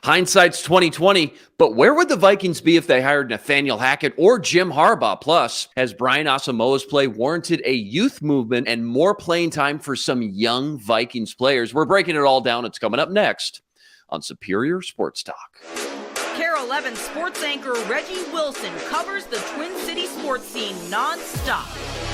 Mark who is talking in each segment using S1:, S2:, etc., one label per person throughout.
S1: Hindsight's 2020, but where would the Vikings be if they hired Nathaniel Hackett or Jim Harbaugh? Plus, has Brian Asamoah's play warranted a youth movement and more playing time for some young Vikings players? We're breaking it all down. It's coming up next on Superior Sports Talk.
S2: KARE 11 sports anchor Reggie Wilson covers the Twin City sports scene nonstop.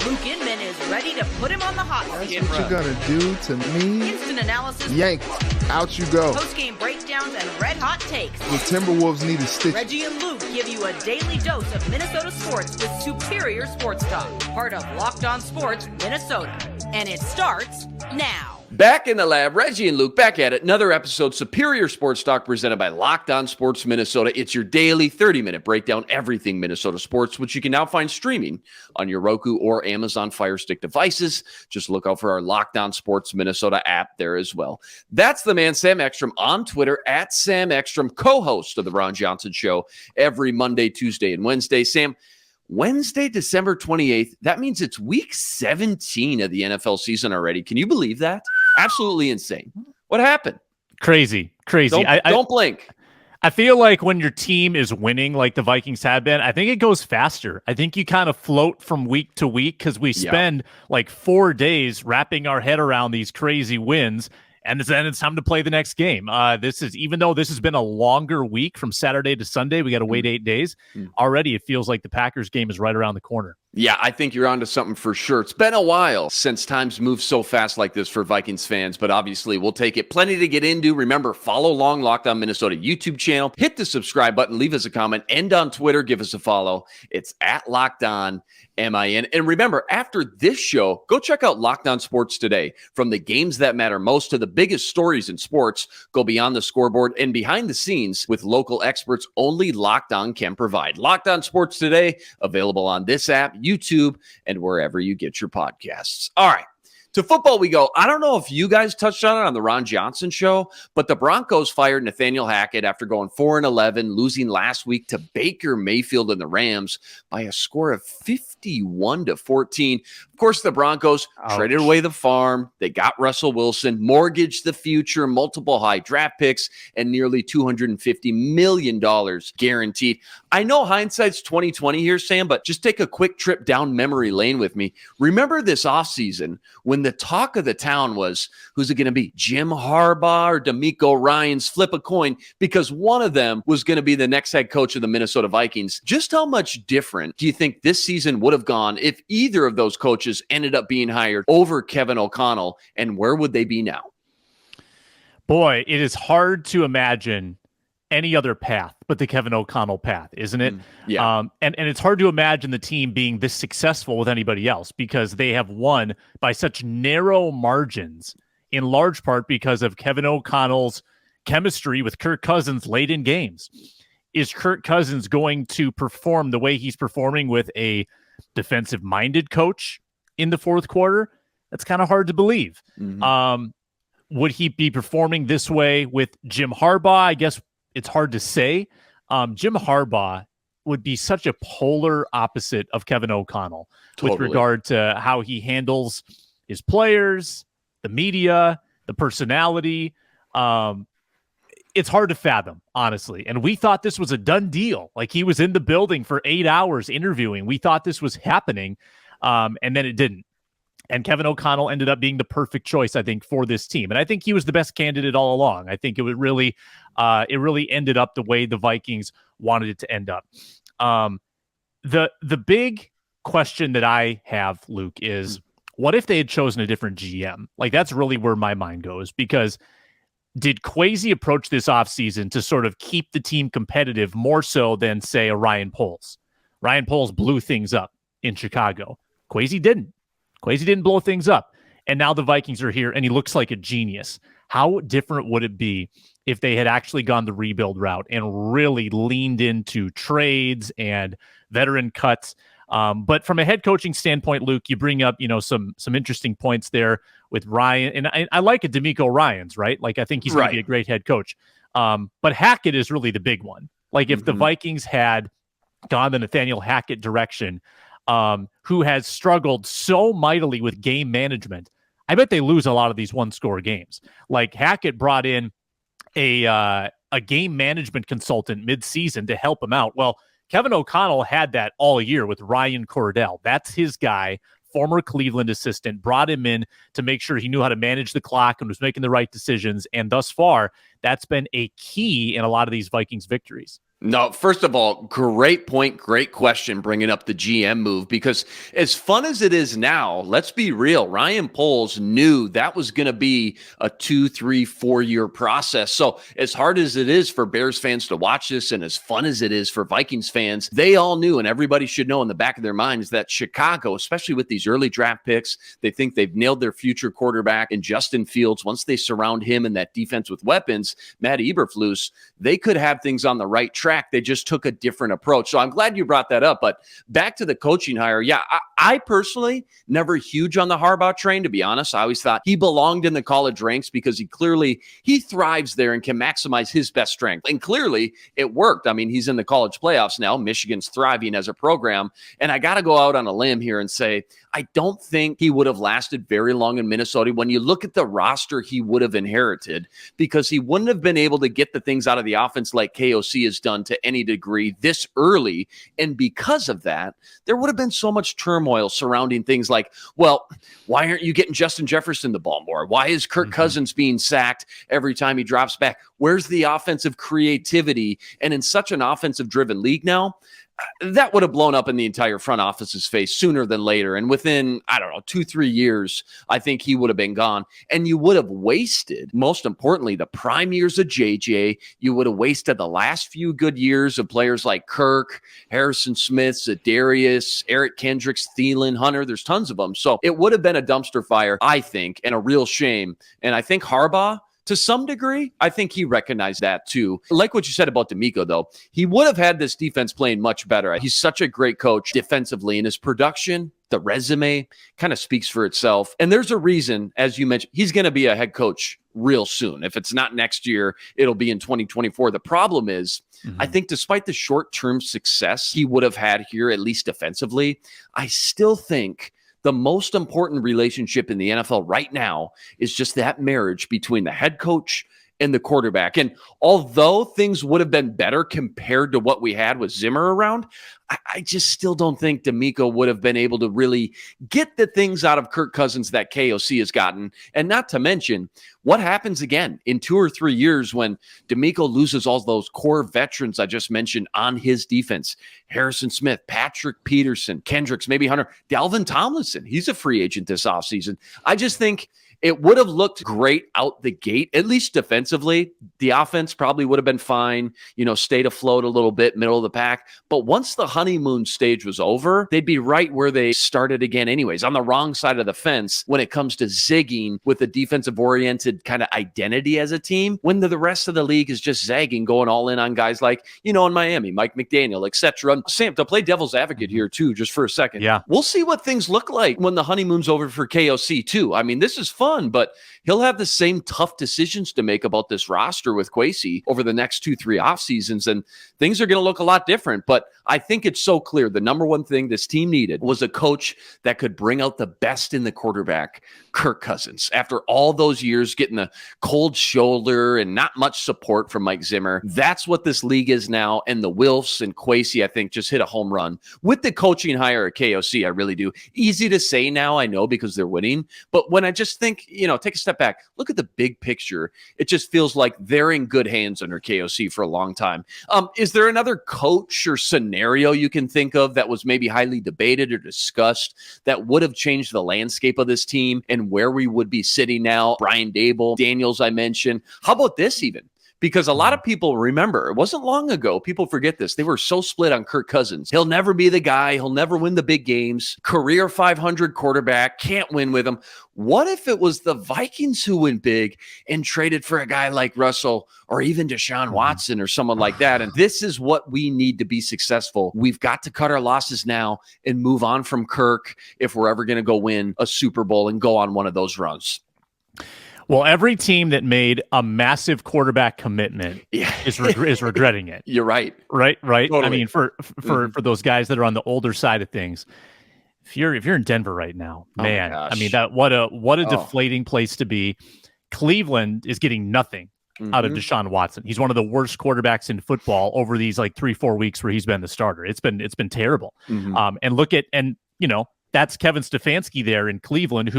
S2: Luke Inman is ready to put him on the hot seat.
S3: That's what you're going to do to me?
S2: Instant analysis.
S3: Yank. Out you go.
S2: Post-game breakdowns and red hot takes.
S3: The Timberwolves need a stitch.
S2: Reggie and Luke give you a daily dose of Minnesota sports with Superior Sports Talk. Part of Locked On Sports Minnesota. And it starts now.
S1: Back in the lab, Reggie and Luke back at it. Another episode, Superior Sports Talk, presented by Locked On Sports Minnesota. It's your daily 30-minute breakdown, everything Minnesota sports, which you can now find streaming on your Roku or Amazon Fire Stick devices. Just look out for our Locked On Sports Minnesota app there as well. That's the man, Sam Ekstrom, on Twitter, at Sam Ekstrom, co-host of The Ron Johnson Show every Monday, Tuesday, and Wednesday. Sam, Wednesday, December 28th, that means it's week 17 of the NFL season already. Can you believe that? Absolutely insane. What happened?
S4: Crazy.
S1: Don't blink.
S4: I feel like when your team is winning like the Vikings have been, I think it goes faster. I think you kind of float from week to week because we spend like 4 days wrapping our head around these crazy wins. And then it's time to play the next game. Even though this has been a longer week from Saturday to Sunday, we got to wait 8 days. Already, it feels like the Packers game is right around the corner.
S1: Yeah, I think you're onto something for sure. It's been a while since times move so fast like this for Vikings fans, but obviously we'll take it. Plenty to get into. Remember, follow along Locked On Minnesota YouTube channel. Hit the subscribe button. Leave us a comment. And on Twitter, give us a follow. It's at Locked On MIN. And remember, after this show, go check out Locked On Sports Today. From the games that matter most to the biggest stories in sports, go beyond the scoreboard and behind the scenes with local experts only Locked On can provide. Locked On Sports Today, available on this app, YouTube, and wherever you get your podcasts. All right. To football we go. I don't know if you guys touched on it on the Ron Johnson Show, but the Broncos fired Nathaniel Hackett after going 4-11, losing last week to Baker Mayfield and the Rams by a score of 51-14. Of course, the Broncos traded away the farm. They got Russell Wilson, mortgaged the future, multiple high draft picks, and nearly $250 million guaranteed. I know hindsight's 2020 here, Sam, but just take a quick trip down memory lane with me. Remember this offseason when the talk of the town was, who's it going to be, Jim Harbaugh or DeMeco Ryans? Flip a coin, because one of them was going to be the next head coach of the Minnesota Vikings. Just how much different do you think this season would have gone if either of those coaches ended up being hired over Kevin O'Connell, and where would they be now?
S4: Boy, it is hard to imagine any other path but the Kevin O'Connell path, isn't it?
S1: Yeah.
S4: And it's hard to imagine the team being this successful with anybody else because they have won by such narrow margins, in large part because of Kevin O'Connell's chemistry with Kirk Cousins late in games. Is Kirk Cousins going to perform the way he's performing with a defensive-minded coach in the fourth quarter? That's kind of hard to believe. Would he be performing this way with Jim Harbaugh? I guess it's hard to say. Jim Harbaugh would be such a polar opposite of Kevin O'Connell with regard to how he handles his players, the media, the personality. It's hard to fathom, honestly. And we thought this was a done deal. Like, he was in the building for 8 hours interviewing. We thought this was happening. And then it didn't. And Kevin O'Connell ended up being the perfect choice, I think, for this team. And I think he was the best candidate all along. I think it really ended up the way the Vikings wanted it to end up. The big question that I have, Luke, is what if they had chosen a different GM? Like, that's really where my mind goes, because did Kwesi approach this offseason to sort of keep the team competitive more so than, say, a Ryan Poles? Ryan Poles blew things up in Chicago. Kwesi didn't. Kwesi didn't blow things up. And now the Vikings are here, and he looks like a genius. How different would it be if they had actually gone the rebuild route and really leaned into trades and veteran cuts? But from a head coaching standpoint, Luke, you bring up, some interesting points there with Ryan. And I like a DeMeco Ryans, right? Like, I think he's going to be a great head coach. But Hackett is really the big one. Like, if the Vikings had gone the Nathaniel Hackett direction, who has struggled so mightily with game management, I bet they lose a lot of these one-score games. Like, Hackett brought in a a game management consultant mid-season to help him out. Well, Kevin O'Connell had that all year with Ryan Cordell. That's his guy, former Cleveland assistant, brought him in to make sure he knew how to manage the clock and was making the right decisions. And thus far, that's been a key in a lot of these Vikings victories.
S1: No, first of all, great point, great question bringing up the GM move, because as fun as it is now, let's be real, Ryan Poles knew that was going to be a 2, 3, 4-year process. So as hard as it is for Bears fans to watch this and as fun as it is for Vikings fans, they all knew, and everybody should know in the back of their minds, that Chicago, especially with these early draft picks, they think they've nailed their future quarterback in Justin Fields. Once they surround him and that defense with weapons, Matt Eberflus, they could have things on the right track. They just took a different approach. So I'm glad you brought that up. But back to the coaching hire. Yeah, I personally never huge on the Harbaugh train, to be honest. I always thought he belonged in the college ranks because he thrives there and can maximize his best strength. And clearly it worked. I mean, he's in the college playoffs now. Michigan's thriving as a program. And I got to go out on a limb here and say, I don't think he would have lasted very long in Minnesota when you look at the roster he would have inherited, because he wouldn't have been able to get the things out of the offense like KOC has done to any degree this early. And because of that, there would have been so much turmoil surrounding things like, well, why aren't you getting Justin Jefferson the ball more? Why is Kirk Cousins being sacked every time he drops back? Where's the offensive creativity? And in such an offensive-driven league now, that would have blown up in the entire front office's face sooner than later. And within, 2-3 years, I think he would have been gone. And you would have wasted, most importantly, the prime years of JJ. You would have wasted the last few good years of players like Kirk, Harrison Smith, Za'Darius, Eric Kendricks, Thielen, Hunter. There's tons of them. So it would have been a dumpster fire, I think, and a real shame. And I think Harbaugh, to some degree, I think he recognized that too. Like what you said about DeMeco, though, he would have had this defense playing much better. He's such a great coach defensively, and his production, the resume, kind of speaks for itself. And there's a reason, as you mentioned, he's going to be a head coach real soon. If it's not next year, it'll be in 2024. The problem is, I think despite the short-term success he would have had here, at least defensively, I still think the most important relationship in the NFL right now is just that marriage between the head coach and the quarterback. And although things would have been better compared to what we had with Zimmer around, I just still don't think DeMeco would have been able to really get the things out of Kirk Cousins that KOC has gotten. And not to mention, what happens again in 2 or 3 years when DeMeco loses all those core veterans I just mentioned on his defense? Harrison Smith, Patrick Peterson, Kendricks, maybe Hunter, Dalvin Tomlinson. He's a free agent this offseason. I just think it would have looked great out the gate, at least defensively. The offense probably would have been fine, stayed afloat a little bit, middle of the pack. But once the honeymoon stage was over, they'd be right where they started again anyways, on the wrong side of the fence when it comes to zigging with a defensive-oriented kind of identity as a team, when the rest of the league is just zagging, going all in on guys like, in Miami, Mike McDaniel, etc. Sam, to play devil's advocate here too, just for a second.
S4: Yeah.
S1: We'll see what things look like when the honeymoon's over for KOC too. I mean, this is fun, but he'll have the same tough decisions to make about this roster with Kwesi over the next 2-3 off seasons, and things are going to look a lot different. But I think it's so clear the number one thing this team needed was a coach that could bring out the best in the quarterback, Kirk Cousins. After all those years getting the cold shoulder and not much support from Mike Zimmer, that's what this league is now. And the Wilfs and Kwesi, I think, just hit a home run with the coaching hire at KOC. I really do. Easy to say now, I know, because they're winning. But when I just think, take a step back, look at the big picture. It just feels like they're in good hands under KOC for a long time. Is there another coach or scenario you can think of that was maybe highly debated or discussed that would have changed the landscape of this team and where we would be sitting now? Brian Dable, Daniels, I mentioned. How about this even? Because a lot of people remember, it wasn't long ago, people forget this, they were so split on Kirk Cousins. He'll never be the guy. He'll never win the big games. Career 500 quarterback, can't win with him. What if it was the Vikings who went big and traded for a guy like Russell or even Deshaun Watson or someone like that? And this is what we need to be successful. We've got to cut our losses now and move on from Kirk if we're ever going to go win a Super Bowl and go on one of those runs.
S4: Well, every team that made a massive quarterback commitment is regretting it.
S1: You're right.
S4: Right.
S1: Totally.
S4: I mean, for those guys that are on the older side of things, if you're in Denver right now, man, I mean, what a deflating place to be. Cleveland is getting nothing out of Deshaun Watson. He's one of the worst quarterbacks in football over these like 3-4 weeks where he's been the starter. It's been terrible. That's Kevin Stefanski there in Cleveland,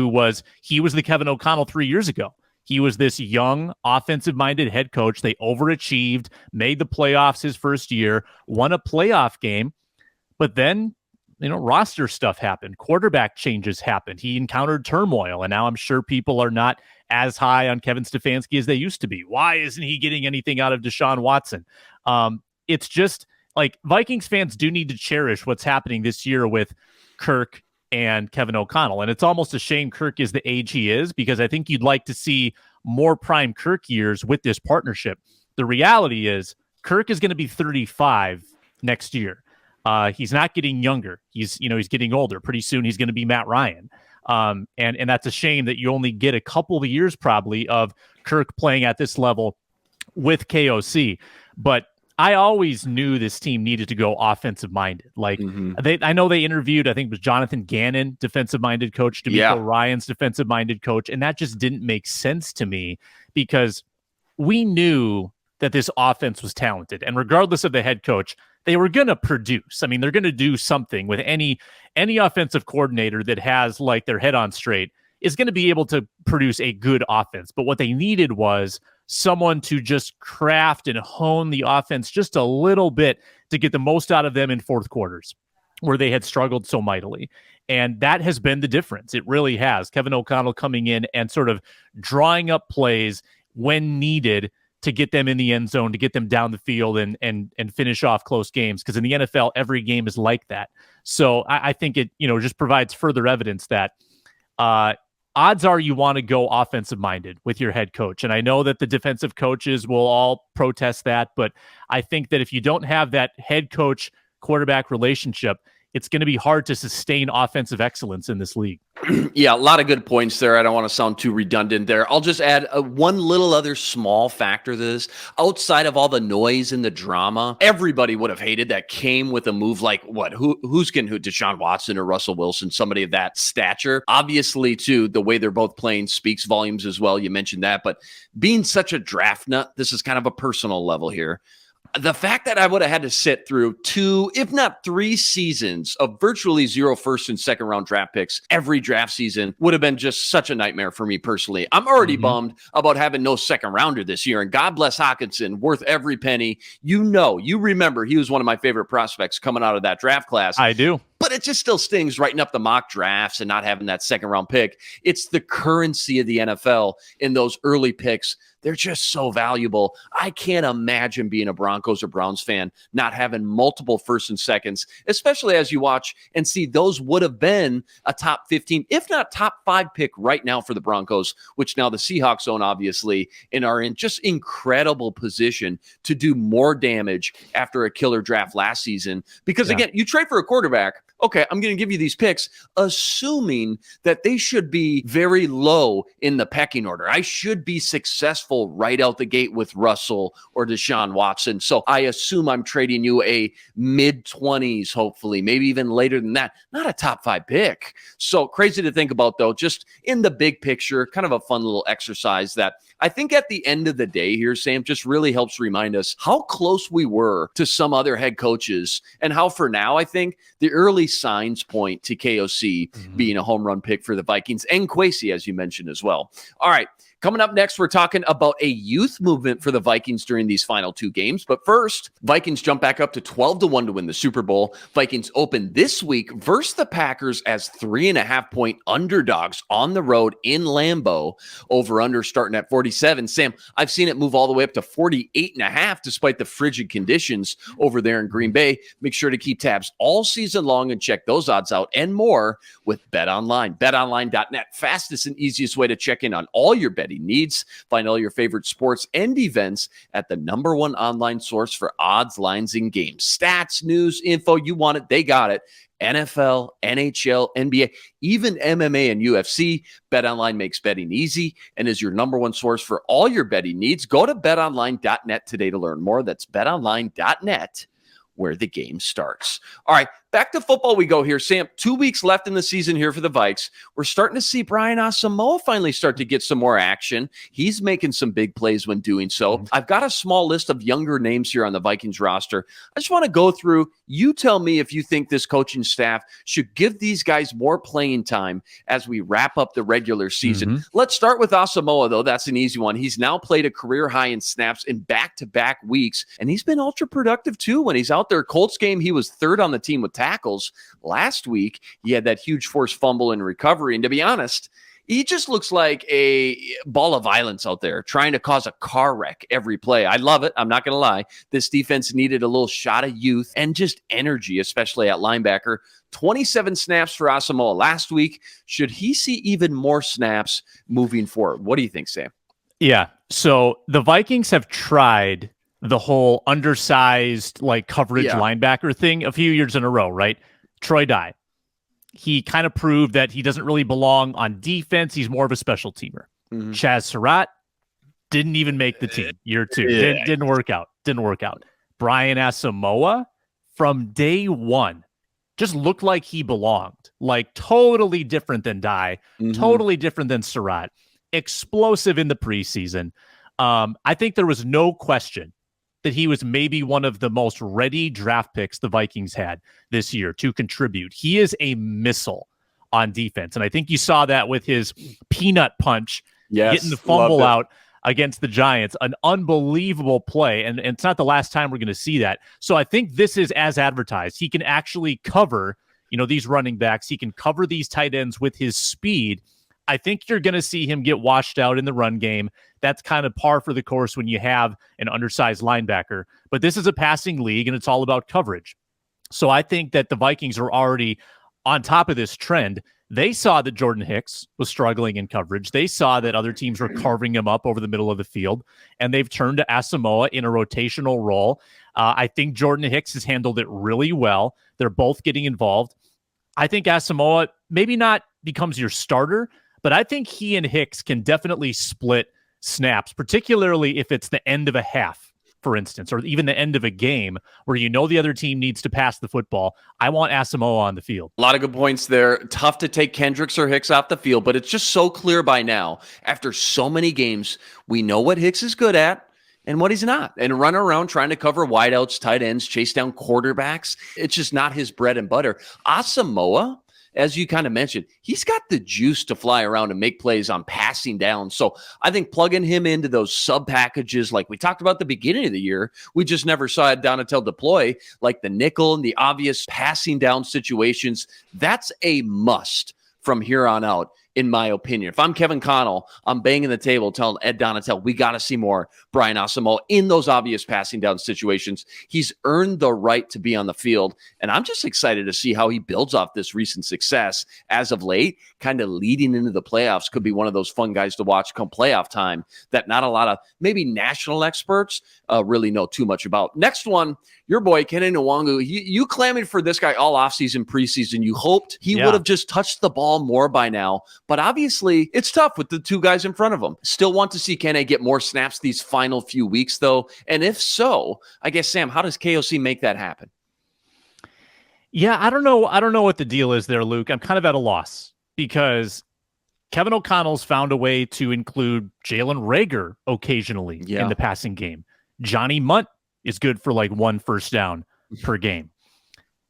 S4: he was the Kevin O'Connell 3 years ago. He was this young, offensive-minded head coach. They overachieved, made the playoffs his first year, won a playoff game, but then, roster stuff happened. Quarterback changes happened. He encountered turmoil, and now I'm sure people are not as high on Kevin Stefanski as they used to be. Why isn't he getting anything out of Deshaun Watson? It's just like Vikings fans do need to cherish what's happening this year with Kirk and Kevin O'Connell. And it's almost a shame Kirk is the age he is, because I think you'd like to see more prime Kirk years with this partnership. The reality is Kirk is going to be 35 next year. He's not getting younger. He's getting older. Pretty soon he's going to be Matt Ryan. And that's a shame that you only get a couple of years probably of Kirk playing at this level with KOC. But I always knew this team needed to go offensive minded. Like I know they interviewed, I think it was Jonathan Gannon, defensive minded coach, DeMeco Ryans, defensive minded coach. And that just didn't make sense to me, because we knew that this offense was talented, and regardless of the head coach, they were going to produce. I mean, they're going to do something with any offensive coordinator that has like their head on straight is going to be able to produce a good offense. But what they needed was someone to just craft and hone the offense just a little bit to get the most out of them in fourth quarters, where they had struggled so mightily. And that has been the difference. It really has. Kevin O'Connell coming in and sort of drawing up plays when needed to get them in the end zone, to get them down the field and finish off close games. Because in the NFL, every game is like that. So I think it, just provides further evidence that odds are you want to go offensive minded with your head coach. And I know that the defensive coaches will all protest that, but I think that if you don't have that head coach quarterback relationship, it's going to be hard to sustain offensive excellence in this league.
S1: Yeah, a lot of good points there. I don't want to sound too redundant there. I'll just add one little other small factor to this. Outside of all the noise and the drama, everybody would have hated that came with a move like who's Deshaun Watson or Russell Wilson, somebody of that stature. Obviously, too, the way they're both playing speaks volumes as well. You mentioned that, but being such a draft nut, this is kind of a personal level here. The fact that I would have had to sit through 2, if not 3 seasons of virtually 0 first and second round draft picks every draft season would have been just such a nightmare for me personally. I'm already bummed about having no second rounder this year. And God bless Hockenson, worth every penny. You remember he was one of my favorite prospects coming out of that draft class.
S4: I do.
S1: But it just still stings writing up the mock drafts and not having that second round pick. It's the currency of the NFL in those early picks. They're just so valuable. I can't imagine being a Broncos or Browns fan not having multiple first and seconds, especially as you watch and see those would have been a top 15, if not top 5 pick right now for the Broncos, which now the Seahawks own, obviously, and are in just incredible position to do more damage after a killer draft last season. Because, again, you trade for a quarterback. Okay, I'm going to give you these picks, assuming that they should be very low in the pecking order. I should be successful right out the gate with Russell or Deshaun Watson. So I assume I'm trading you a mid-20s, hopefully, maybe even later than that. Not a top 5 pick. So crazy to think about, though, just in the big picture, kind of a fun little exercise that I think at the end of the day here, Sam, just really helps remind us how close we were to some other head coaches and how for now, I think the early signs point to KOC being a home run pick for the Vikings and Kwesi, as you mentioned as well. All right. Coming up next, we're talking about a youth movement for the Vikings during these final 2 games. But first, Vikings jump back up to 12-1 to win the Super Bowl. Vikings open this week versus the Packers as 3.5-point underdogs on the road in Lambeau. Over-under starting at 47. Sam, I've seen it move all the way up to 48.5 despite the frigid conditions over there in Green Bay. Make sure to keep tabs all season long and check those odds out and more with BetOnline. BetOnline.net, fastest and easiest way to check in on all your betting needs. Find all your favorite sports and events at the #1 online source for odds, lines, and games. Stats, news, info, you want it, they got it. NFL, NHL, NBA, even MMA and UFC. BetOnline makes betting easy and is your #1 source for all your betting needs. Go to betonline.net today to learn more. That's betonline.net, where the game starts. All right, back to football we go here. Sam, 2 weeks left in the season here for the Vikes. We're starting to see Brian Asamoah finally start to get some more action. He's making some big plays when doing so. I've got a small list of younger names here on the Vikings roster. I just want to go through. You tell me if you think this coaching staff should give these guys more playing time as we wrap up the regular season. Let's start with Asamoah, though. That's an easy one. He's now played a career high in snaps in back-to-back weeks, and he's been ultra productive too when he's out there. Colts game, he was third on the team with tackles. Last week, he had that huge forced fumble in recovery, and to be honest, he just looks like a ball of violence out there trying to cause a car wreck every play. I love it. I'm not going to lie. This defense needed a little shot of youth and just energy, especially at linebacker. 27 snaps for Asamoah last week. Should he see even more snaps moving forward? What do you think, Sam?
S4: Yeah. So the Vikings have tried the whole undersized coverage linebacker thing a few years in a row, right? Troy Dye. He kind of proved that he doesn't really belong on defense. He's more of a special teamer. Chaz Surratt didn't even make the team year two. Didn't work out. Brian Asamoah from day one just looked like he belonged. Totally different than Dye. Totally different than Surratt. Explosive in the preseason. I think there was no question that he was maybe one of the most ready draft picks the Vikings had this year to contribute. He is a missile on defense. And I think you saw that with his peanut punch, getting the fumble out against the Giants. An unbelievable play. And it's not the last time we're going to see that. So I think this is as advertised. He can actually cover, these running backs. He can cover these tight ends with his speed. I think you're going to see him get washed out in the run game. That's kind of par for the course when you have an undersized linebacker. But this is a passing league, and it's all about coverage. So I think that the Vikings are already on top of this trend. They saw that Jordan Hicks was struggling in coverage. They saw that other teams were carving him up over the middle of the field, and they've turned to Asamoah in a rotational role. I think Jordan Hicks has handled it really well. They're both getting involved. I think Asamoah maybe not becomes your starter, but I think he and Hicks can definitely split snaps, particularly if it's the end of a half, for instance, or even the end of a game where the other team needs to pass the football. I want Asamoah on the field.
S1: A lot of good points there. Tough to take Kendricks or Hicks off the field, but it's just so clear by now. After so many games, we know what Hicks is good at and what he's not. And run around trying to cover wideouts, tight ends, chase down quarterbacks. It's just not his bread and butter. Asamoah, as you kind of mentioned, he's got the juice to fly around and make plays on passing down. So I think plugging him into those sub packages like we talked about at the beginning of the year, we just never saw it Donatel deploy, like the nickel and the obvious passing down situations. That's a must from here on out, in my opinion. If I'm Kevin Connell, I'm banging the table telling Ed Donatel, we got to see more Brian Asamoah in those obvious passing down situations. He's earned the right to be on the field, and I'm just excited to see how he builds off this recent success as of late, kind of leading into the playoffs. Could be one of those fun guys to watch come playoff time that not a lot of maybe national experts really know too much about. Next one, your boy, Kene Nwangu. You clamored for this guy all offseason, preseason. You hoped he would have just touched the ball more by now. But obviously, it's tough with the two guys in front of him. Still want to see Kene get more snaps these final few weeks, though. And if so, I guess, Sam, how does KOC make that happen?
S4: Yeah, I don't know what the deal is there, Luke. I'm kind of at a loss because Kevin O'Connell's found a way to include Jalen Reagor occasionally in the passing game. Johnny Munt is good for one first down per game.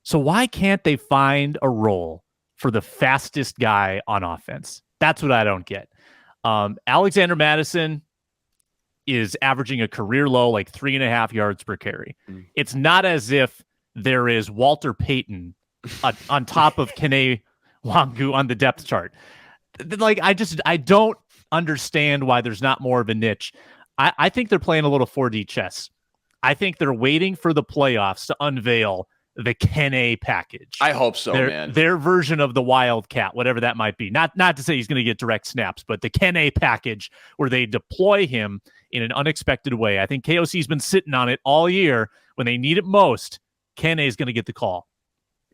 S4: So why can't they find a role for the fastest guy on offense? That's what I don't get. Alexander Madison is averaging a career low, 3.5 yards per carry. It's not as if there is Walter Payton on top of Kene Nwangu on the depth chart. I don't understand why there's not more of a niche. I think they're playing a little 4D chess. I think they're waiting for the playoffs to unveil the Kene package.
S1: I hope so, man.
S4: Their version of the Wildcat, whatever that might be. Not to say he's going to get direct snaps, but the Kene package where they deploy him in an unexpected way. I think KOC's been sitting on it all year. When they need it most, Kene is going to get the call.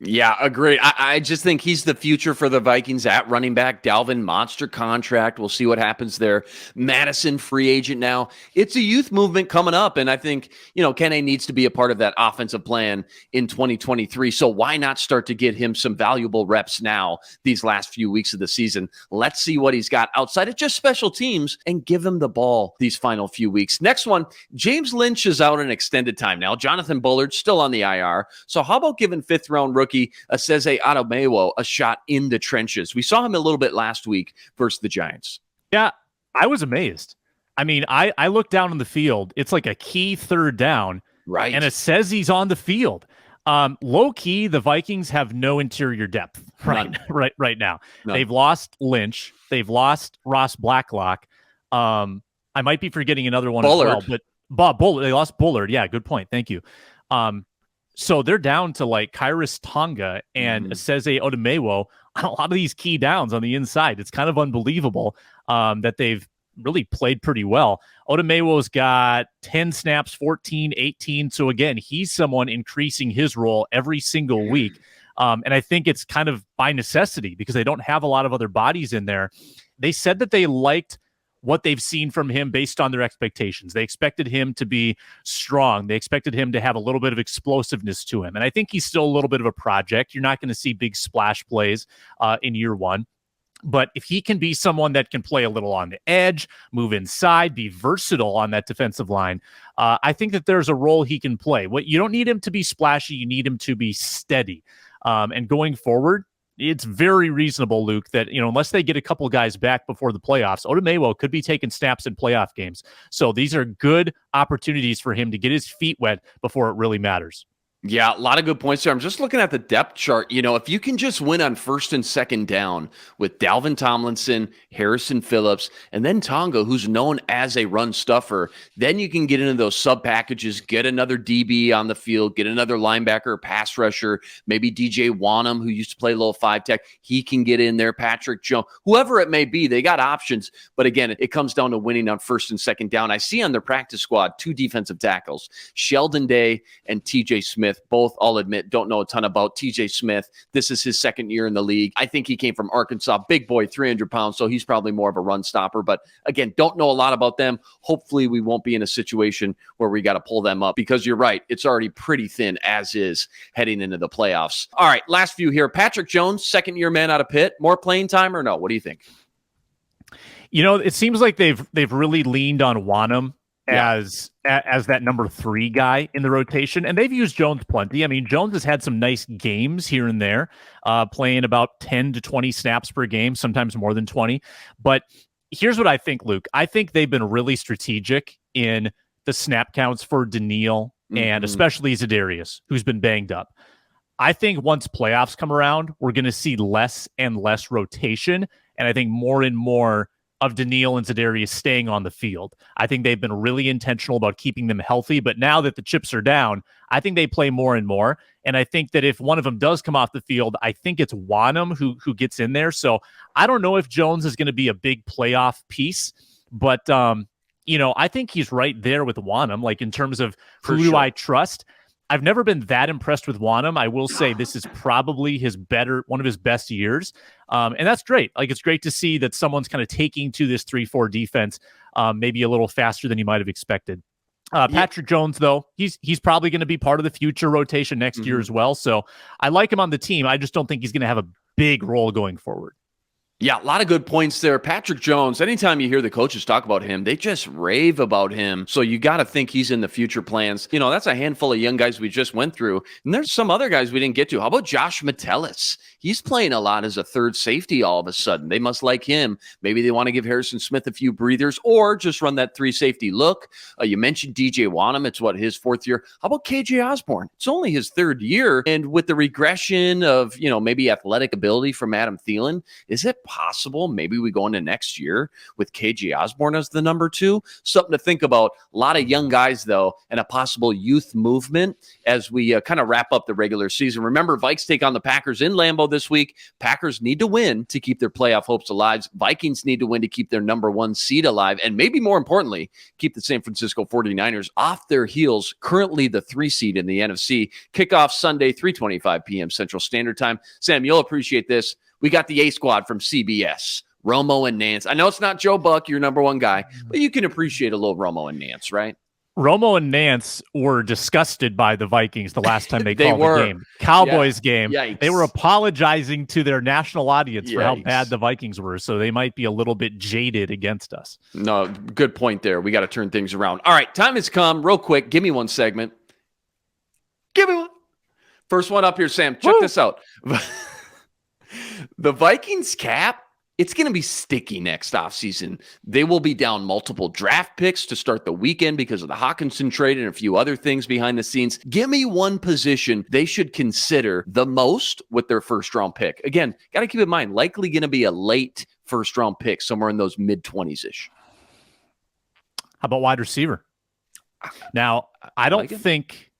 S1: Yeah, agree. I just think he's the future for the Vikings at running back. Dalvin, monster contract. We'll see what happens there. Madison, free agent now. It's a youth movement coming up, and I think, Kenny needs to be a part of that offensive plan in 2023. So why not start to get him some valuable reps now these last few weeks of the season? Let's see what he's got outside of just special teams and give him the ball these final few weeks. Next one, James Lynch is out an extended time now. Jonathan Bullard's still on the IR. So how about giving fifth-round rookie Asamoah a shot in the trenches? We saw him a little bit last week versus the Giants.
S4: Yeah, I was amazed. I mean, I looked down on the field. It's like a key third down.
S1: Right.
S4: And it says he's on the field. Low key, the Vikings have no interior depth right now. None. They've lost Lynch. They've lost Ross Blacklock. I might be forgetting another one
S1: Bullard.
S4: as well, but Bob Bullard. They lost Bullard. Yeah, good point. Thank you. So they're down to like Kairos Tonga and Aseze Odumewo on a lot of these key downs on the inside. It's kind of unbelievable that they've really played pretty well. Odumewo's got 10 snaps, 14, 18. So again, he's someone increasing his role every single week. And I think it's kind of by necessity because they don't have a lot of other bodies in there. They said that they liked what they've seen from him based on their expectations. They expected him to be strong. They expected him to have a little bit of explosiveness to him. And I think he's still a little bit of a project. You're not going to see big splash plays in year one. But if he can be someone that can play a little on the edge, move inside, be versatile on that defensive line, I think that there's a role he can play. You don't need him to be splashy. You need him to be steady. And going forward, it's very reasonable, Luke, that, unless they get a couple guys back before the playoffs, Odumewo could be taking snaps in playoff games. So these are good opportunities for him to get his feet wet before it really matters.
S1: Yeah, a lot of good points there. I'm just looking at the depth chart. If you can just win on first and second down with Dalvin Tomlinson, Harrison Phillips, and then Tonga, who's known as a run stuffer, then you can get into those sub packages, get another DB on the field, get another linebacker, pass rusher, maybe DJ Wanham, who used to play a little 5-tech. He can get in there, Patrick Jones, whoever it may be. They got options. But again, it comes down to winning on first and second down. I see on their practice squad 2 defensive tackles, Sheldon Day and TJ Smith. Both, I'll admit, don't know a ton about TJ Smith. This is his second year in the league. I think he came from Arkansas, big boy, 300 pounds, so he's probably more of a run stopper. But again, don't know a lot about them. Hopefully we won't be in a situation where we got to pull them up because you're right. It's already pretty thin as is heading into the playoffs. All right, last few here. Patrick Jones, second-year man out of Pitt. More playing time or no? What do you think?
S4: It seems like they've really leaned on Wanham as that number 3 guy in the rotation. And they've used Jones plenty. I mean, Jones has had some nice games here and there, playing about 10 to 20 snaps per game, sometimes more than 20. But here's what I think, Luke. I think they've been really strategic in the snap counts for Daniil and especially za'darius, who's been banged up. I think once playoffs come around, we're going to see less and less rotation. And I think more and more of Daniil and za'darius staying on the field. I think they've been really intentional about keeping them healthy, but now that the chips are down, I think they play more and more. And I think that if one of them does come off the field, I think it's Wanham who gets in there. So I don't know if Jones is going to be a big playoff piece, but I think he's right there with Wanham, like in terms of who do I trust. I've never been that impressed with Wanham. I will say this is probably one of his best years. And that's great. Like, it's great to see that someone's kind of taking to this 3-4 defense, maybe a little faster than you might have expected. Patrick Jones, though, he's probably going to be part of the future rotation next year as well. So I like him on the team. I just don't think he's going to have a big role going forward.
S1: Yeah, a lot of good points there. Patrick Jones, anytime you hear the coaches talk about him, they just rave about him. So you got to think he's in the future plans. That's a handful of young guys we just went through. And there's some other guys we didn't get to. How about Josh Mettelus? He's playing a lot as a third safety all of a sudden. They must like him. Maybe they want to give Harrison Smith a few breathers or just run that 3 safety look. You mentioned DJ Wanham. It's his 4th year. How about KJ Osborne? It's only his 3rd year. And with the regression of, maybe athletic ability from Adam Thielen, is it possible maybe we go into next year with KJ Osborne as the number 2. Something to think about. A lot of young guys, though, and a possible youth movement as we kind of wrap up the regular season. Remember, Vikes take on the Packers in Lambeau this week. Packers need to win to keep their playoff hopes alive. Vikings need to win to keep their number 1 seed alive. And maybe more importantly, keep the San Francisco 49ers off their heels, currently the 3 seed in the NFC. Kickoff Sunday, 3:25 p.m. Central Standard Time. Sam, you'll appreciate this. We got the A squad from CBS. Romo and Nance. I know it's not Joe Buck, your number 1 guy, but you can appreciate a little Romo and Nance, right?
S4: Romo and Nance were disgusted by the Vikings the last time they called the game. Cowboys game.
S1: Yikes.
S4: They were apologizing to their national audience for how
S1: Yikes.
S4: bad the Vikings were, so they might be a little bit jaded against us.
S1: No, good point there. We got to turn things around. All right, time has come. Real quick, give me one segment. Give me one. First one up here, Sam. Check this out. The Vikings cap, it's going to be sticky next offseason. They will be down multiple draft picks to start the weekend because of the Hawkinson trade and a few other things behind the scenes. Give me one position they should consider the most with their first-round pick. Again, got to keep in mind, likely going to be a late first-round pick, somewhere in those mid-20s-ish.
S4: How about wide receiver? Now, I don't think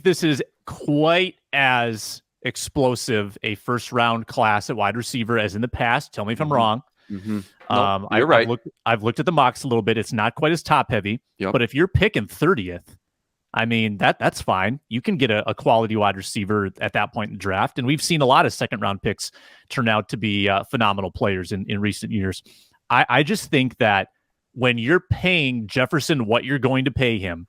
S4: this is quite as explosive a first round class at wide receiver as in the past. Tell me if I'm wrong.
S1: Mm-hmm. Nope, you're right.
S4: I've looked at the mocks a little bit. It's not quite as top heavy, but if you're picking 30th, I mean, that's fine. You can get a quality wide receiver at that point in the draft. And we've seen a lot of second round picks turn out to be phenomenal players in recent years. I just think that when you're paying Jefferson what you're going to pay him,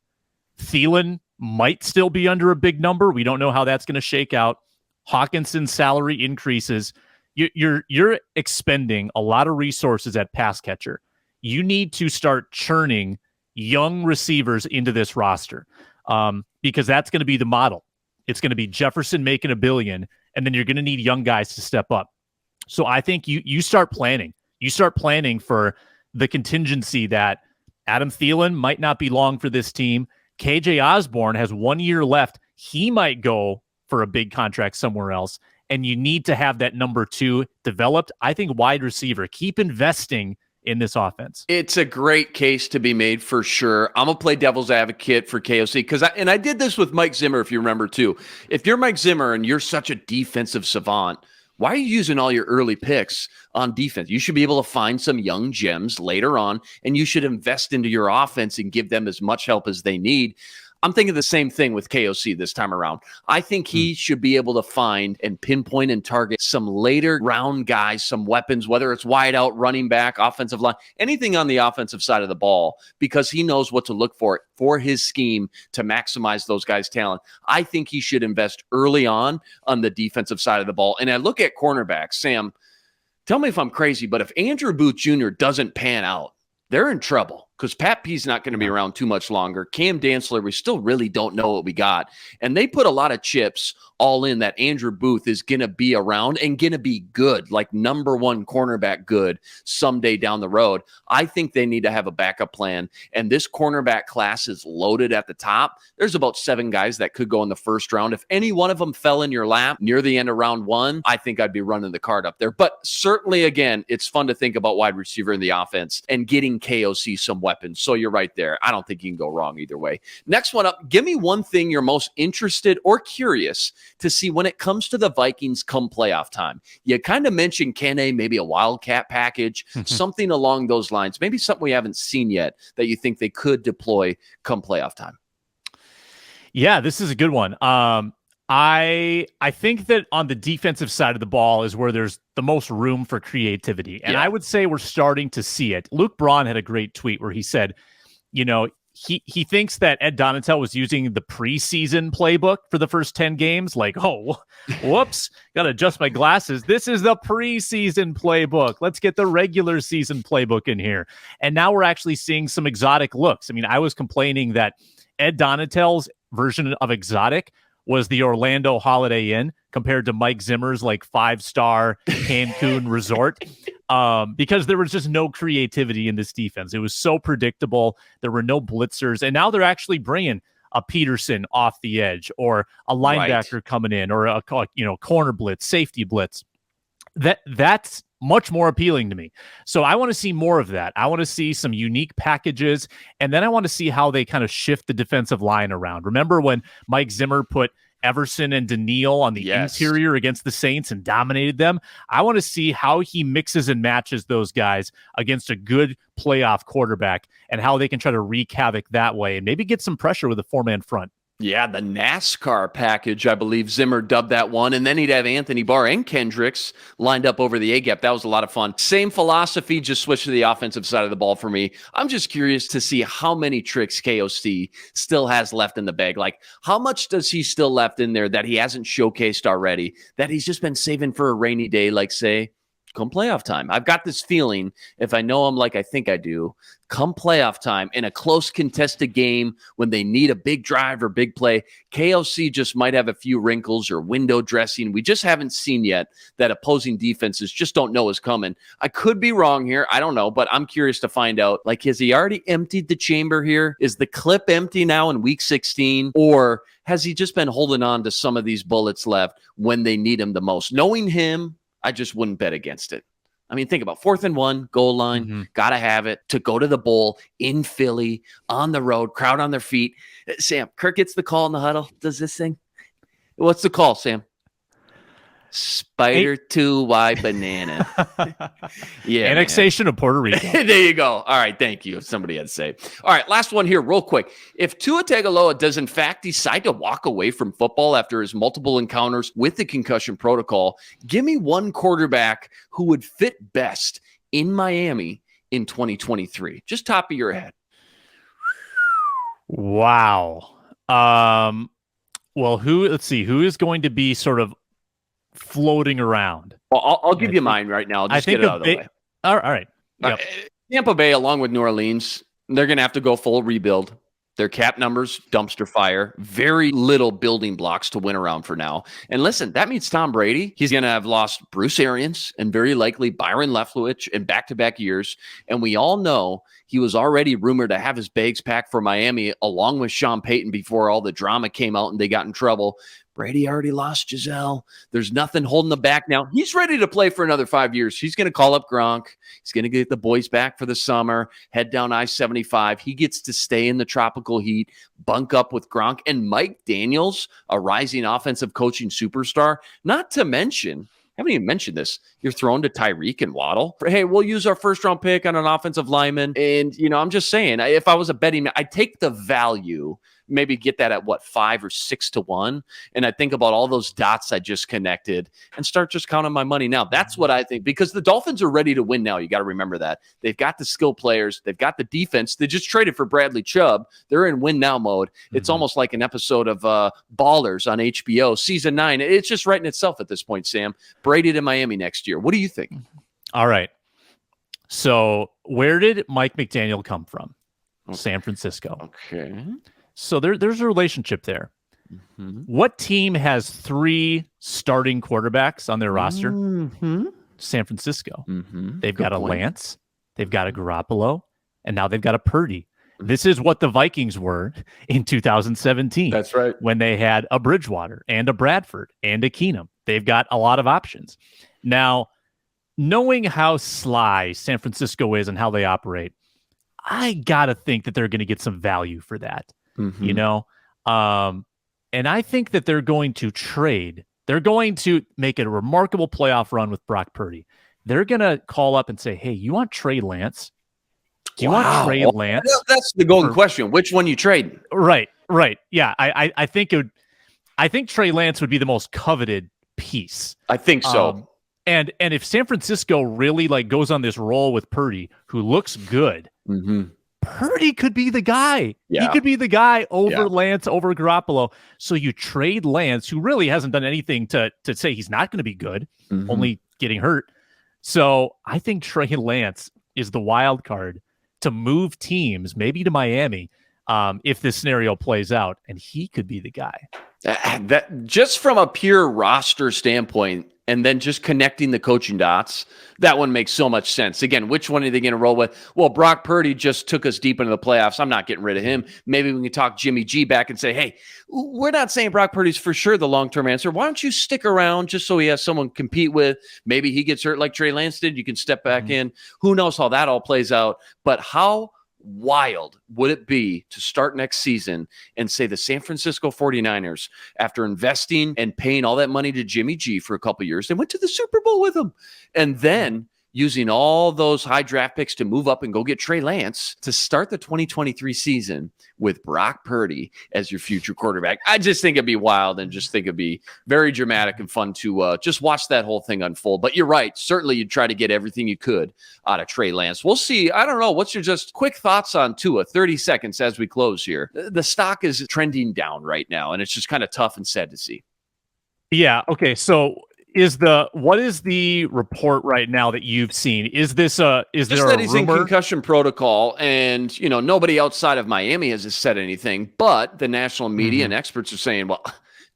S4: Thielen might still be under a big number. We don't know how that's going to shake out. Hawkinson's salary increases. You're expending a lot of resources at pass catcher. You need to start churning young receivers into this roster because that's going to be the model. It's going to be Jefferson making $1 billion, and then you're going to need young guys to step up. So I think you start planning. You start planning for the contingency that Adam Thielen might not be long for this team. KJ Osborne has 1 year left. He might go for a big contract somewhere else, and you need to have that number 2 developed. I think wide receiver, keep investing in this offense.
S1: It's a great case to be made for sure. I'm going to play devil's advocate for KOC because I did this with Mike Zimmer, if you remember too. If you're Mike Zimmer and you're such a defensive savant, why are you using all your early picks on defense? You should be able to find some young gems later on, and you should invest into your offense and give them as much help as they need. I'm thinking the same thing with KOC this time around. I think he should be able to find and pinpoint and target some later round guys, some weapons, whether it's wide out, running back, offensive line, anything on the offensive side of the ball, because he knows what to look for his scheme to maximize those guys' talent. I think he should invest early on the defensive side of the ball. And I look at cornerbacks, Sam, tell me if I'm crazy, but if Andrew Booth Jr. doesn't pan out, they're in trouble because Pat P's not going to be around too much longer. Cam Dantzler, we still really don't know what we got. And they put a lot of chips all in that Andrew Booth is going to be around and going to be good, like number 1 cornerback good someday down the road. I think they need to have a backup plan. And this cornerback class is loaded at the top. There's about 7 guys that could go in the first round. If any one of them fell in your lap near the end of round 1, I think I'd be running the card up there. But certainly, again, it's fun to think about wide receiver in the offense and getting KOC some weapons. So you're right there. I don't think you can go wrong either way. Next one up, give me one thing you're most interested or curious to see when it comes to the Vikings come playoff time. You kind of mentioned Kene, maybe a Wildcat package, something along those lines, maybe something we haven't seen yet that you think they could deploy come playoff time.
S4: Yeah, this is a good one. I think that on the defensive side of the ball is where there's the most room for creativity. And I would say we're starting to see it. Luke Braun had a great tweet where he said, he thinks that Ed Donatel was using the preseason playbook for the first 10 games. Like, oh, whoops, got to adjust my glasses. This is the preseason playbook. Let's get the regular season playbook in here. And now we're actually seeing some exotic looks. I mean, I was complaining that Ed Donatel's version of exotic was the Orlando Holiday Inn compared to Mike Zimmer's like 5-star Cancun resort because there was just no creativity in this defense. It was so predictable. There were no blitzers. And now they're actually bringing a Peterson off the edge or a linebacker coming in or a corner blitz, safety blitz. That's much more appealing to me. So I want to see more of that. I want to see some unique packages, and then I want to see how they kind of shift the defensive line around. Remember when Mike Zimmer put Everson and Daniil on the interior against the Saints and dominated them? I want to see how he mixes and matches those guys against a good playoff quarterback and how they can try to wreak havoc that way and maybe get some pressure with a 4-man front.
S1: Yeah, the NASCAR package, I believe Zimmer dubbed that one. And then he'd have Anthony Barr and Kendricks lined up over the A-gap. That was a lot of fun. Same philosophy, just switch to the offensive side of the ball for me. I'm just curious to see how many tricks KOC still has left in the bag. Like, how much does he still left in there that he hasn't showcased already, that he's just been saving for a rainy day, like, say, come playoff time? I've got this feeling, if I know him like I think I do, come playoff time in a close contested game when they need a big drive or big play, KOC just might have a few wrinkles or window dressing we just haven't seen yet that opposing defenses just don't know is coming. I could be wrong here. I don't know, but I'm curious to find out. Like, has he already emptied the chamber here? Is the clip empty now in week 16? Or has he just been holding on to some of these bullets left when they need him the most? Knowing him, I just wouldn't bet against it. I mean, think about 4th and 1, goal line, got to have it to go to the bowl in Philly, on the road, crowd on their feet. Sam, Kirk gets the call in the huddle, does this thing. What's the call, Sam? Spider 2Y banana. Yeah,
S4: annexation of Puerto Rico.
S1: There you go. All right, thank you. Somebody had to say. All right, last one here real quick. If Tua Tagovailoa does in fact decide to walk away from football after his multiple encounters with the concussion protocol, give me one quarterback who would fit best in Miami in 2023. Just top of your head.
S4: Wow. Well, let's see, who is going to be sort of floating around?
S1: Well, I'll give you mine right now. I'll just get it out of the way.
S4: All right. Yep.
S1: Tampa Bay, along with New Orleans, they're going to have to go full rebuild. Their cap numbers, dumpster fire, very little building blocks to win around for now. And listen, that means Tom Brady, he's going to have lost Bruce Arians and very likely Byron Leftwich in back-to-back years. And we all know he was already rumored to have his bags packed for Miami along with Sean Payton before all the drama came out and they got in trouble. Brady already lost Giselle. There's nothing holding him back now. He's ready to play for another 5 years. He's going to call up Gronk. He's going to get the boys back for the summer, head down I-75. He gets to stay in the tropical heat, bunk up with Gronk and Mike Daniels, a rising offensive coaching superstar. Not to mention, I haven't even mentioned this, you're thrown to Tyreek and Waddle. Hey, we'll use our first-round pick on an offensive lineman. And, I'm just saying, if I was a betting man, I'd take the value, maybe get that at 5 or 6 to 1. And I think about all those dots I just connected and start just counting my money now. That's what I think, because the Dolphins are ready to win now. You got to remember that. They've got the skill players. They've got the defense. They just traded for Bradley Chubb. They're in win now mode. It's almost like an episode of Ballers on HBO, season 9. It's just writing itself at this point, Sam. Brady to Miami next year. What do you think?
S4: All right. So where did Mike McDaniel come from? San Francisco.
S1: Okay.
S4: So there's a relationship there. What team has 3 starting quarterbacks on their roster? San Francisco. They've got a Lance, they've got a Garoppolo, and now they've got a Purdy. This is what the Vikings were in 2017.
S1: That's right.
S4: When they had a Bridgewater and a Bradford and a Keenum. They've got a lot of options. Now, knowing how sly San Francisco is and how they operate, I got to think that they're going to get some value for that. And I think that they're going to trade. They're going to make a remarkable playoff run with Brock Purdy. They're going to call up and say, hey, you want Trey Lance? Do you want Trey Lance?
S1: That's the golden question. Which one you trade?
S4: Right. Yeah, I think Trey Lance would be the most coveted piece.
S1: I think so.
S4: And if San Francisco really goes on this roll with Purdy, who looks good, Purdy could be the guy.
S1: Yeah.
S4: He could be the guy over Lance, over Garoppolo. So you trade Lance, who really hasn't done anything to say he's not going to be good, only getting hurt. So I think Trey Lance is the wild card to move teams, maybe to Miami, if this scenario plays out, and he could be the guy.
S1: That just from a pure roster standpoint, and then just connecting the coaching dots, that one makes so much sense. Again, which one are they going to roll with? Well, Brock Purdy just took us deep into the playoffs. I'm not getting rid of him. Maybe we can talk Jimmy G back and say, hey, we're not saying Brock Purdy's for sure the long-term answer. Why don't you stick around just so he has someone to compete with? Maybe he gets hurt like Trey Lance did. You can step back in. Who knows how that all plays out? But how wild would it be to start next season and say the San Francisco 49ers, after investing and paying all that money to Jimmy G for a couple of years, they went to the Super Bowl with him, and then using all those high draft picks to move up and go get Trey Lance to start the 2023 season with Brock Purdy as your future quarterback. I just think it'd be wild, and just think it'd be very dramatic and fun to just watch that whole thing unfold. But you're right. Certainly you'd try to get everything you could out of Trey Lance. We'll see. I don't know. What's your just quick thoughts on Tua? 30 seconds as we close here. The stock is trending down right now, and it's just kind of tough and sad to see.
S4: Yeah. Okay. So what is the report right now that you've seen? Is there a
S1: that he's
S4: rumor?
S1: In concussion protocol, and nobody outside of Miami has said anything, but the national media and experts are saying, well,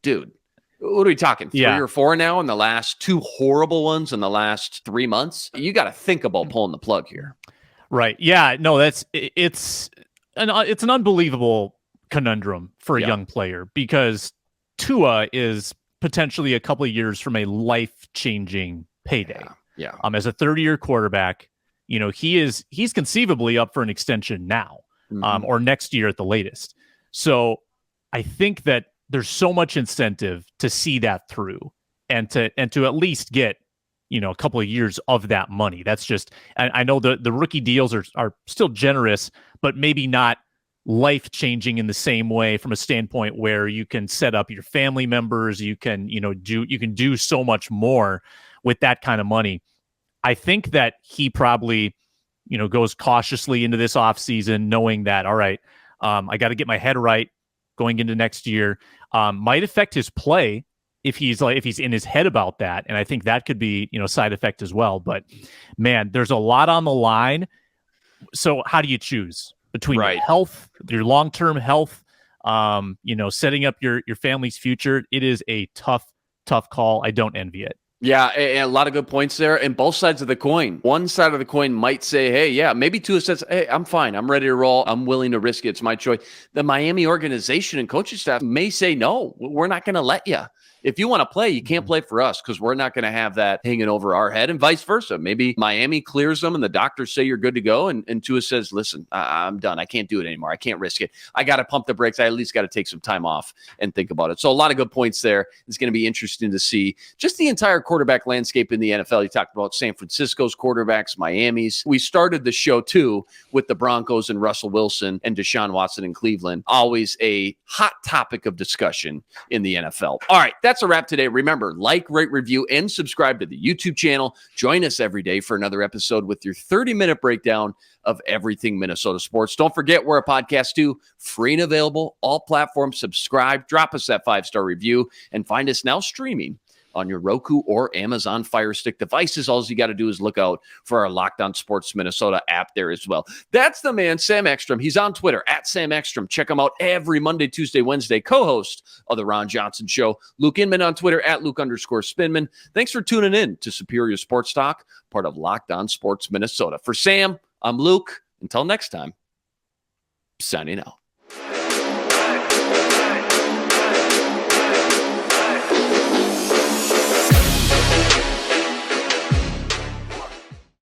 S1: dude, what are we talking? 3 or 4 now in the last 2 horrible ones in the last 3 months? You got to think about pulling the plug here.
S4: Right. Yeah. No, it's an unbelievable conundrum for a young player, because Tua is potentially a couple of years from a life-changing payday.
S1: Yeah.
S4: As a 30-year quarterback, he's conceivably up for an extension now, or next year at the latest. So I think that there's so much incentive to see that through, and to at least get a couple of years of that money. That's just, I know the rookie deals are still generous, but maybe not life-changing in the same way, from a standpoint where you can set up your family members, you can do so much more with that kind of money. I think that he probably goes cautiously into this offseason, knowing that, all right, I got to get my head right going into next year. Might affect his play if he's in his head about that, and I think that could be side effect as well. But man, there's a lot on the line. So how do you choose between your health, your long-term health, setting up your family's future? It is a tough call. I don't envy it.
S1: Yeah, a lot of good points there, and both sides of the coin. One side of the coin might say, hey, yeah, maybe Tua says, hey, I'm fine. I'm ready to roll. I'm willing to risk it. It's my choice. The Miami organization and coaching staff may say, no, we're not going to let you. If you want to play, you can't play for us, because we're not going to have that hanging over our head, and vice versa. Maybe Miami clears them and the doctors say you're good to go, and Tua says, listen, I'm done. I can't do it anymore. I can't risk it. I got to pump the brakes. I at least got to take some time off and think about it. So a lot of good points there. It's going to be interesting to see just the entire quarterback landscape in the NFL. You talked about San Francisco's quarterbacks, Miami's. We started the show, too, with the Broncos and Russell Wilson and Deshaun Watson in Cleveland. Always a hot topic of discussion in the NFL. All right, that's a wrap today. Remember, like, rate, review, and subscribe to the YouTube channel. Join us every day for another episode with your 30-minute breakdown of everything Minnesota sports. Don't forget, we're a podcast too, free and available, all platforms. Subscribe, drop us that 5-star review, and find us now streaming on your Roku or Amazon Fire Stick devices. All you got to do is look out for our Locked On Sports Minnesota app there as well. That's the man, Sam Ekstrom. He's on Twitter, @Sam Ekstrom. Check him out every Monday, Tuesday, Wednesday, co-host of The Ron Johnson Show. Luke Inman on Twitter, @Luke_Spinman. Thanks for tuning in to Superior Sports Talk, part of Locked On Sports Minnesota. For Sam, I'm Luke. Until next time, signing out.